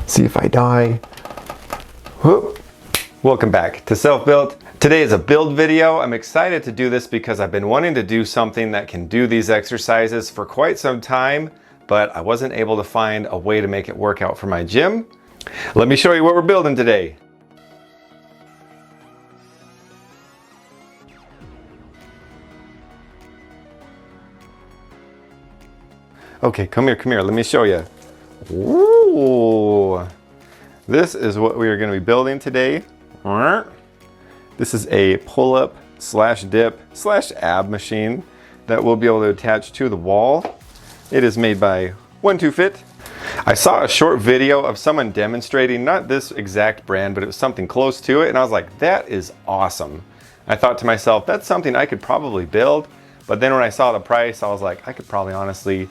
See if I die. Whoop. Welcome back to Self-Built. Today is a build video. I'm excited to do this because I've been wanting to do something that can do these exercises for quite some time, but I wasn't able to find a way to make it work out for my gym. Let me show you what we're building today. Okay, come here, let me show you. Ooh, this is what we are going to be building today. This is a pull-up slash dip slash ab machine that we'll be able to attach to the wall. It is made by 1-2-Fit. I saw a short video of someone demonstrating, not this exact brand, but it was something close to it, and I was like, that is awesome. I thought to myself, that's something I could probably build, but then when I saw the price, I was like, I could probably honestly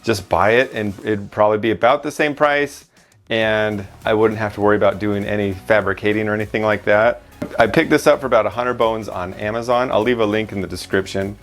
just buy it and it'd probably be about the same price and I wouldn't have to worry about doing any fabricating or anything like that. I picked this up for about 100 bones on Amazon. I'll leave a link in the description.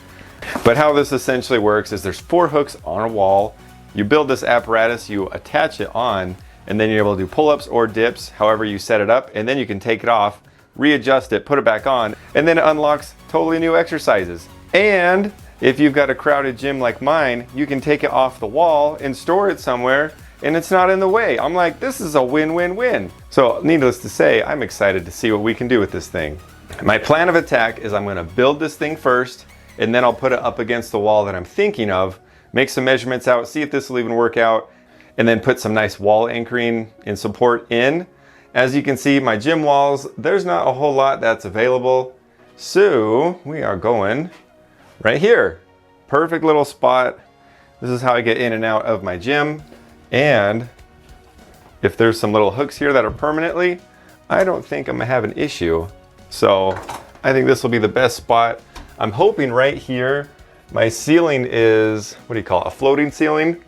But how this essentially works is there's 4 hooks on a wall. You build this apparatus, you attach it on, and then you're able to do pull-ups or dips, however you set it up, and then you can take it off, readjust it, put it back on, and then it unlocks totally new exercises. And if you've got a crowded gym like mine, you can take it off the wall and store it somewhere and it's not in the way. I'm like, this is a win-win-win. So needless to say, I'm excited to see what we can do with this thing. My plan of attack is I'm gonna build this thing first and then I'll put it up against the wall that I'm thinking of, make some measurements out, see if this will even work out, and then put some nice wall anchoring and support in. As you can see, my gym walls, there's not a whole lot that's available. So we are going right here. Perfect little spot. This is how I get in and out of my gym. And if there's some little hooks here that are permanently, I don't think I'm gonna have an issue. So I think this will be the best spot. I'm hoping right here, my ceiling is, what do you call it, a floating ceiling?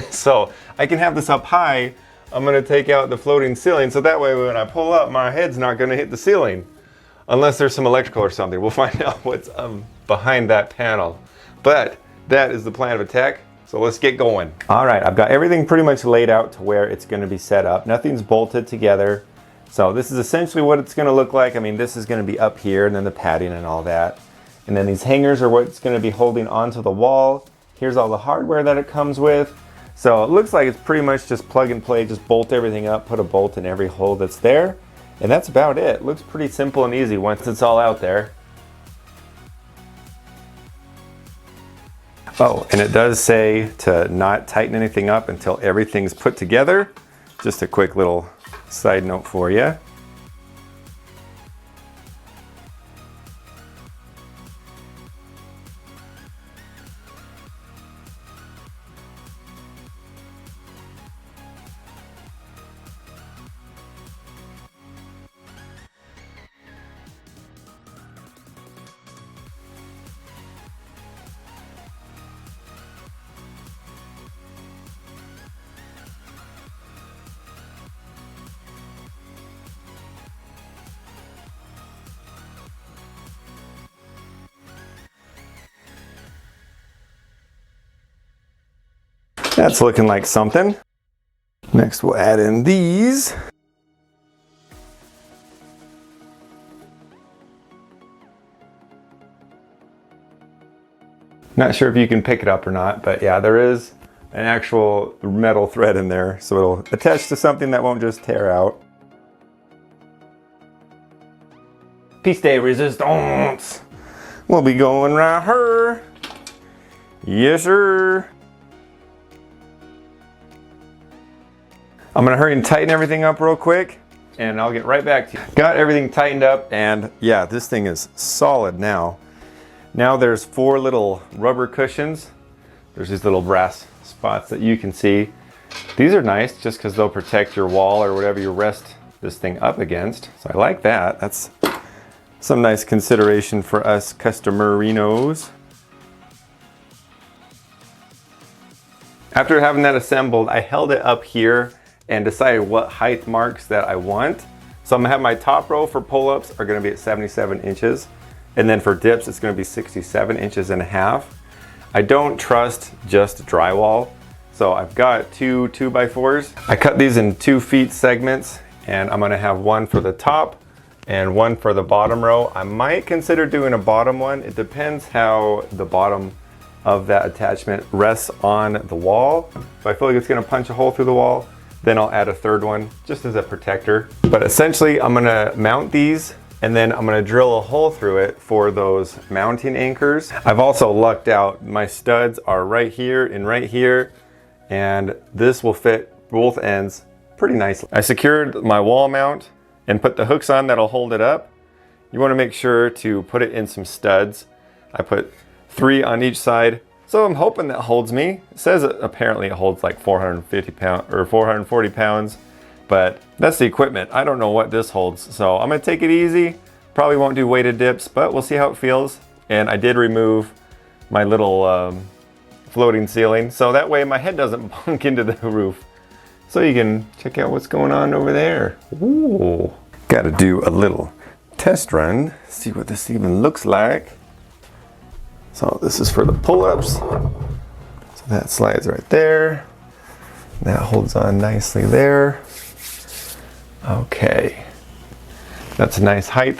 So I can have this up high. I'm gonna take out the floating ceiling so that way when I pull up, my head's not gonna hit the ceiling. Unless there's some electrical or something. We'll find out what's behind that panel. But that is the plan of attack. So let's get going. All right, I've got everything pretty much laid out to where it's gonna be set up. Nothing's bolted together. So this is essentially what it's gonna look like. I mean, this is gonna be up here and then the padding and all that. And then these hangers are what's gonna be holding onto the wall. Here's all the hardware that it comes with. So it looks like it's pretty much just plug and play, just bolt everything up, put a bolt in every hole that's there. And that's about it. Looks pretty simple and easy once it's all out there. Oh, and it does say to not tighten anything up until everything's put together. Just a quick little side note for you. That's looking like something. Next we'll add in these. Not sure if you can pick it up or not, but yeah, there is an actual metal thread in there, so it'll attach to something that won't just tear out. Piece de resistance. We'll be going right here. Yes, sir. I'm gonna hurry and tighten everything up real quick and I'll get right back to you. Got everything tightened up and yeah, this thing is solid now. Now there's 4 little rubber cushions. There's these little brass spots that you can see. These are nice just because they'll protect your wall or whatever you rest this thing up against. So I like that. That's some nice consideration for us customerinos. After having that assembled, I held it up here and decided what height marks that I want. So I'm gonna have my top row for pull-ups are gonna be at 77 inches. And then for dips, it's gonna be 67 inches and a half. I don't trust just drywall. So I've got two 2x4s. I cut these in 2 feet segments, and I'm gonna have one for the top and one for the bottom row. I might consider doing a bottom one. It depends how the bottom of that attachment rests on the wall. If I feel like it's gonna punch a hole through the wall, then I'll add a third one just as a protector. But essentially, I'm gonna mount these and then I'm gonna drill a hole through it for those mounting anchors. I've also lucked out. My studs are right here and right here, and this will fit both ends pretty nicely. I secured my wall mount and put the hooks on that'll hold it up. You wanna make sure to put it in some studs. I put 3 on each side. So I'm hoping that holds me. It says apparently it holds like 450 pounds or 440 pounds, but that's the equipment. I don't know what this holds. So I'm gonna take it easy. Probably won't do weighted dips, but we'll see how it feels. And I did remove my little floating ceiling, so that way my head doesn't bunk into the roof. So you can check out what's going on over there. Ooh, gotta do a little test run, see what this even looks like. So this is for the pull-ups. So that slides right there. That holds on nicely there. Okay, that's a nice height.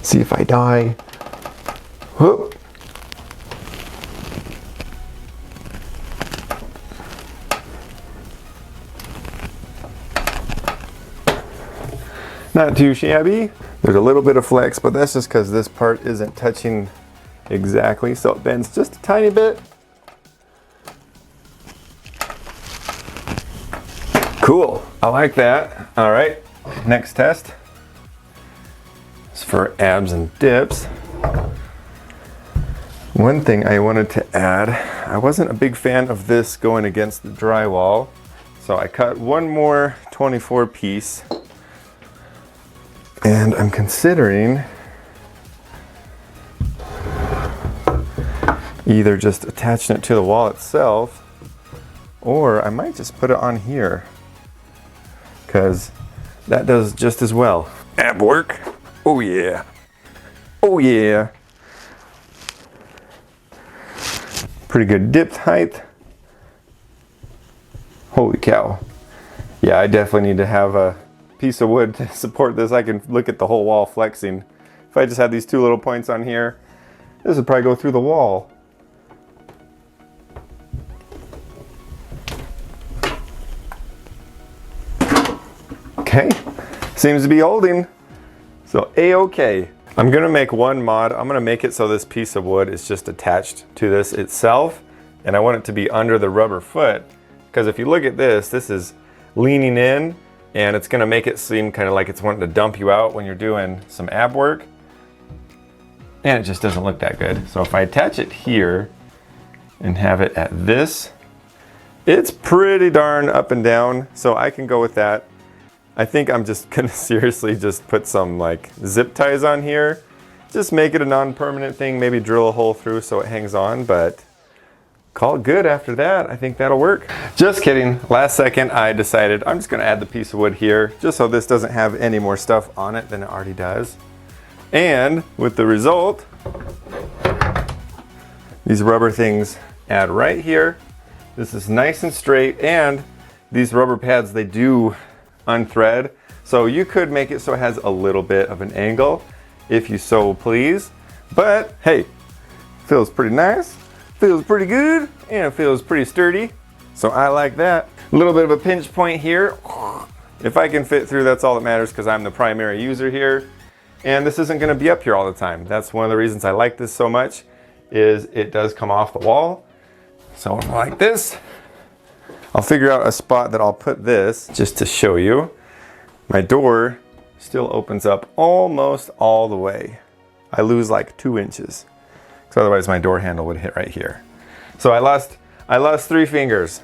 See if I die. Whoop. Not too shabby. There's a little bit of flex, but that's just because this part isn't touching exactly, so it bends just a tiny bit. Cool, I like that. All right, next test is for abs and dips. One thing I wanted to add, I wasn't a big fan of this going against the drywall, so I cut one more 24 piece. And I'm considering either just attaching it to the wall itself, or I might just put it on here, because that does just as well. Ab work. Oh yeah. Oh yeah. Pretty good dip height. Holy cow. Yeah, I definitely need to have a piece of wood to support this. I can look at the whole wall flexing. If I just had these 2 little points on here, this would probably go through the wall. Okay, seems to be holding. So A-okay. I'm gonna make one mod. I'm gonna make it so this piece of wood is just attached to this itself, and I want it to be under the rubber foot, because if you look at this, this is leaning in, and it's gonna make it seem kind of like it's wanting to dump you out when you're doing some ab work. And it just doesn't look that good. So if I attach it here and have it at this, it's pretty darn up and down. So I can go with that. I think I'm just gonna seriously just put some like zip ties on here. Just make it a non-permanent thing, maybe drill a hole through so it hangs on, but call it good after that. I think that'll work. Just kidding. Last second, I decided I'm just gonna add the piece of wood here just so this doesn't have any more stuff on it than it already does. And with the result, these rubber things add right here. This is nice and straight, and these rubber pads, they do unthread. So you could make it so it has a little bit of an angle if you so please. But hey, feels pretty nice. Feels pretty good, and it feels pretty sturdy. So I like that. A little bit of a pinch point here. If I can fit through, that's all that matters, because I'm the primary user here. And this isn't gonna be up here all the time. That's one of the reasons I like this so much, is it does come off the wall. So like this. I'll figure out a spot that I'll put this just to show you. My door still opens up almost all the way. I lose like 2 inches. So otherwise my door handle would hit right here. So I lost 3 fingers,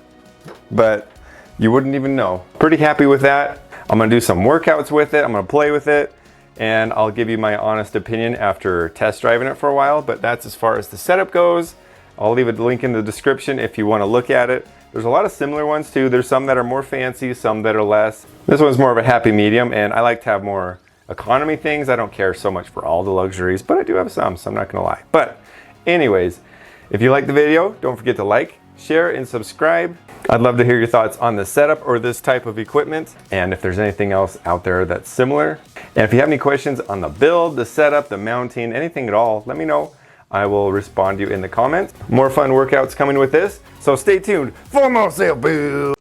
but you wouldn't even know. Pretty happy with that. I'm gonna do some workouts with it. I'm gonna play with it, and I'll give you my honest opinion after test driving it for a while, but that's as far as the setup goes. I'll leave a link in the description if you wanna look at it. There's a lot of similar ones too. There's some that are more fancy, some that are less. This one's more of a happy medium, and I like to have more economy things. I don't care so much for all the luxuries, but I do have some, so I'm not gonna lie. But anyways, If you like the video, don't forget to like, share, and subscribe. I'd love to hear your thoughts on the setup or this type of equipment, and if there's anything else out there that's similar. And if you have any questions on the build, the setup, the mounting, anything at all, let me know. I will respond to you in the comments. More fun workouts coming with this, so stay tuned for more sail builds.